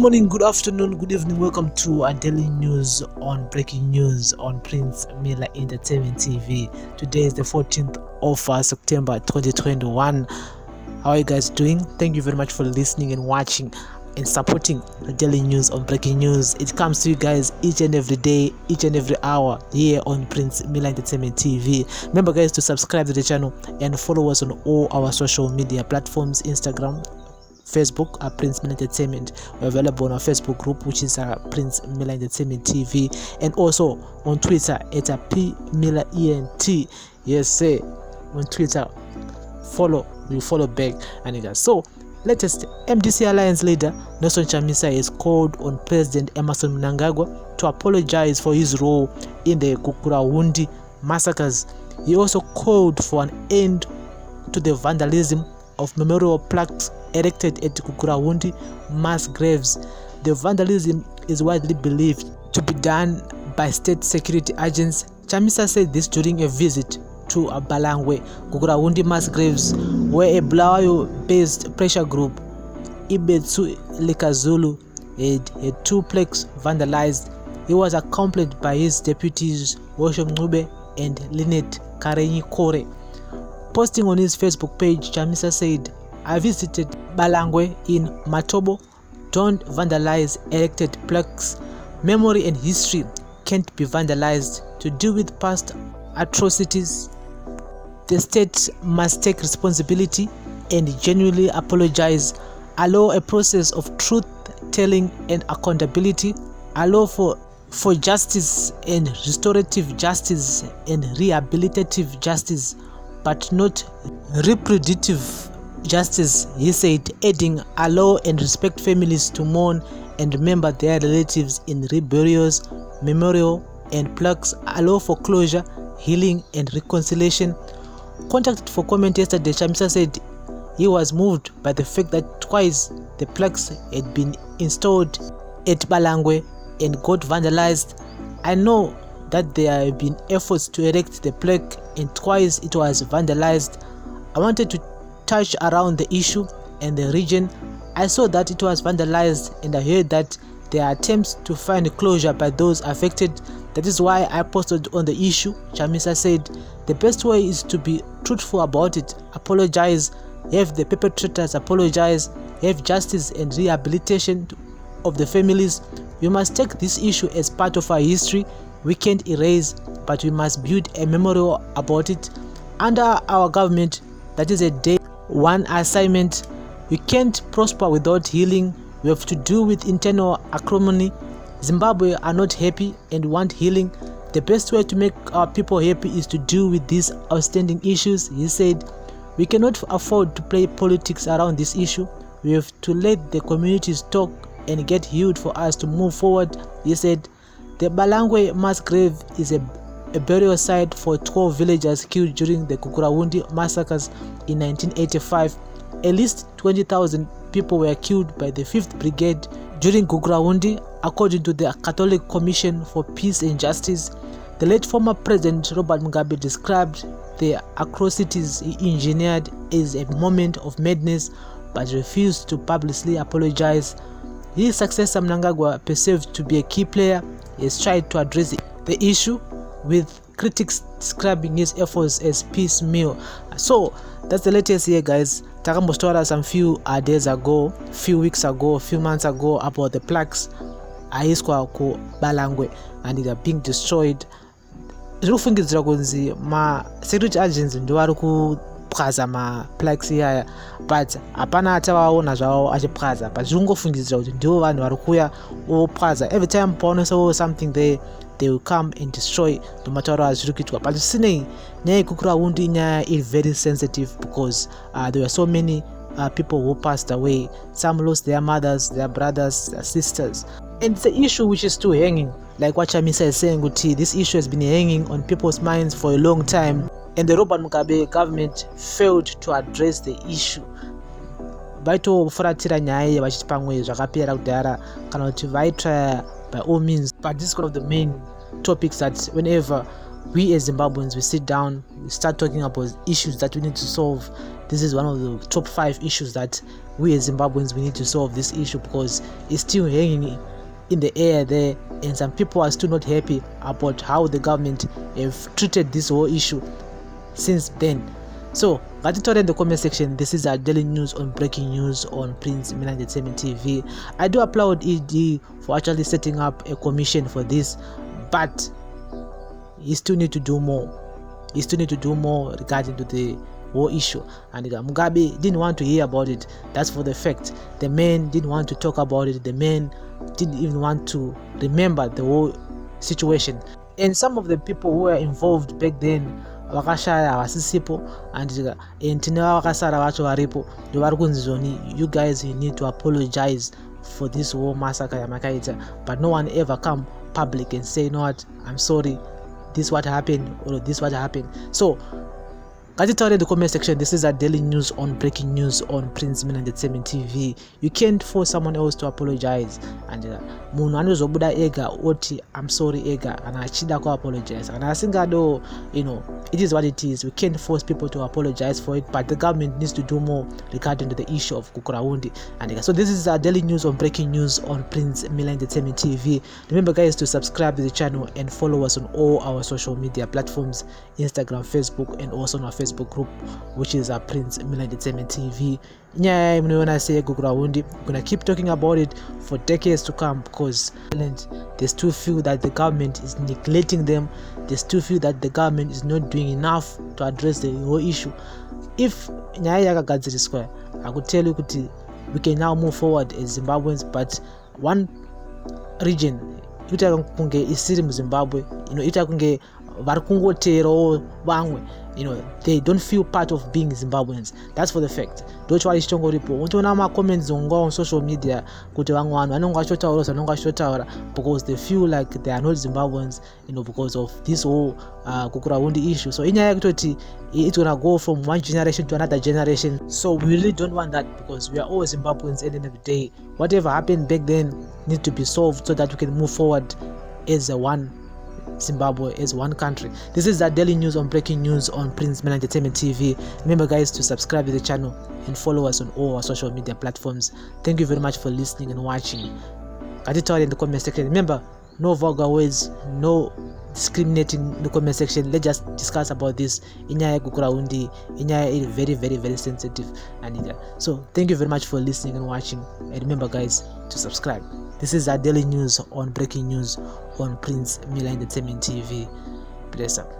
morning, good afternoon, good evening. Welcome to our daily news on breaking news on Prince Miller Entertainment TV. Today is the 14th of September 2021. How are you guys doing? Thank you very much for listening and watching and supporting the daily news on breaking news. It comes to you guys each and every day, each and every hour here on Prince Miller Entertainment TV. Remember guys to subscribe to the channel and follow us on all our social media platforms, Instagram, Facebook, Prince Miller Entertainment. We're available on our Facebook group, which is Prince Miller Entertainment TV, and also on Twitter at P Miller ENT. Yes, say on Twitter, we follow back. And guys, so latest MDC Alliance leader Nelson Chamisa has called on President Emmerson Mnangagwa to apologize for his role in the Gukurahundi massacres. He also called for an end to the vandalism of memorial plaques erected at Gukurahundi mass graves. The vandalism is widely believed to be done by state security agents. Chamisa said this during a visit to Balangwe, Gukurahundi mass graves, where a Bulawayo-based pressure group, Ibetsu Lekazulu, had two plaques vandalized. He was accompanied by his deputies Wosho Mngube and Lynette Karenyi Kore. Posting on his Facebook page, Chamisa said, "I visited Balangwe in Matobo. Don't vandalize erected plaques. Memory and history can't be vandalized. To deal with past atrocities, the state must take responsibility and genuinely apologize. Allow a process of truth-telling and accountability. Allow for justice and restorative justice and rehabilitative justice, but not reproductive justice," he said, adding, "Allow and respect families to mourn and remember their relatives in reburials, memorial and plaques. Allow for closure, healing and reconciliation." Contacted for comment yesterday, Chamisa said he was moved by the fact that twice the plaques had been installed at Balangwe and got vandalized. "I know that there have been efforts to erect the plaque and twice it was vandalized. I wanted to touch around the issue and the region. I saw that it was vandalized and I heard that there are attempts to find closure by those affected. That is why I posted on the issue," Chamisa said. "The best way is to be truthful about it, apologize, have the perpetrators apologize, have justice and rehabilitation of the families. We must take this issue as part of our history. We can't erase, but we must build a memorial about it. Under our government, that is a day one assignment. We can't prosper without healing. We have to do with internal acrimony. Zimbabwe are not happy and want healing. The best way to make our people happy is to deal with these outstanding issues," he said. "We cannot afford to play politics around this issue. We have to let the communities talk and get healed for us to move forward," he said. The Balangwe mass grave is a burial site for 12 villagers killed during the Gukurahundi massacres in 1985. At least 20,000 people were killed by the 5th Brigade during Gukurahundi, according to the Catholic Commission for Peace and Justice. The late former President Robert Mugabe described the atrocities he engineered as a moment of madness, but refused to publicly apologize. His successor Mnangagwa, perceived to be a key player, has tried to address the issue, with critics describing his efforts as piecemeal. So that's the latest here, guys. Takamostora some few days ago, few weeks ago, few months ago, about the plaques aiswa ku Balangwe and they are being destroyed. Zvifungidzira kunzi ma security agents ndo vari kupwaza ma plaques iyaya, but hapana atavaona zvavo achipwaza, but zvikungofungidzira kuti ndivo vanhu vari kuuya vopwaza. Every time paonesawo something there, they will come and destroy nomataura zviri kuitwa. But sinei nyaya yegukurahundi nyaya iri very sensitive because there were so many people who passed away. Some lost their mothers, their brothers, their sisters, and it's an issue which is still hanging. Like what Chamisa is saying, this issue has been hanging on people's minds for a long time, and the Robert Mugabe government failed to address the issue. Vaitofuratira nyaya vachiti pamwe zvakapera kudhara kana kuti vaitry by all means, but this is one of the main topics that whenever we as Zimbabweans, we sit down, we start talking about issues that we need to solve. This is one of the top 5 issues that we as Zimbabweans, we need to solve this issue, because it's still hanging in the air there, and some people are still not happy about how the government have treated this whole issue since then. So let it in the comment section. This is our daily news on breaking news on Prince Mina Entertainment TV. I do applaud ED for actually setting up a commission for this, but he still need to do more. He still need to do more regarding to the whole issue. And Mugabe didn't want to hear about it. That's for the fact. The man didn't want to talk about it. The man didn't even want to remember the whole situation. And some of the people who were involved back then, vakashaya vasisipo and tine vakasara vacho varipo ndovari kunzi zvoni, you guys, you need to apologize for this whole massacre yamakaita. But no one ever come public and say, you know what, I'm sorry, this what happened, or this what happened. So tell in the comment section. This is our daily news on breaking news on Prince Mina Entertainment TV. You can't force someone else to apologize. And munhu anozobuda ega oti I'm sorry ega and achida ku apologize. And I think it is what it is. We can't force people to apologize for it, but the government needs to do more regarding to the issue of Gukurahundi. And so this is our daily news on breaking news on Prince Mina Entertainment TV. Remember guys to subscribe to the channel and follow us on all our social media platforms, Instagram, Facebook, and also on our Facebook group, which is our Prince Mina Entertainment TV. When I say Gukurahundi, we're gonna keep talking about it for decades to come, because they still feel that the government is neglecting them. They still feel that the government is not doing enough to address the whole issue. If I could tell you we can now move forward as Zimbabweans, but one region isiri muZimbabwe, they don't feel part of being Zimbabweans. That's for the fact. Don't worry, comments on social media because they feel like they are not Zimbabweans, because of this whole Gukurahundi issue. So it's gonna go from one generation to another generation. So we really don't want that, because we are all Zimbabweans at the end of the day. Whatever happened back then needs to be solved so that we can move forward as one Zimbabwe, as one country. This is our daily news on breaking news on Prince Mina Entertainment TV. Remember guys to subscribe to the channel and follow us on all our social media platforms. Thank you very much for listening and watching. Tell in the comment section. Remember, no vulgar words, no discriminating in the comment section. Let's just discuss about this. Inyaya Gukurahundi, Inyaya is very, very, very sensitive. And so thank you very much for listening and watching. And remember guys to subscribe. This is our daily news on breaking news on Prince Mina Entertainment TV. Bless up.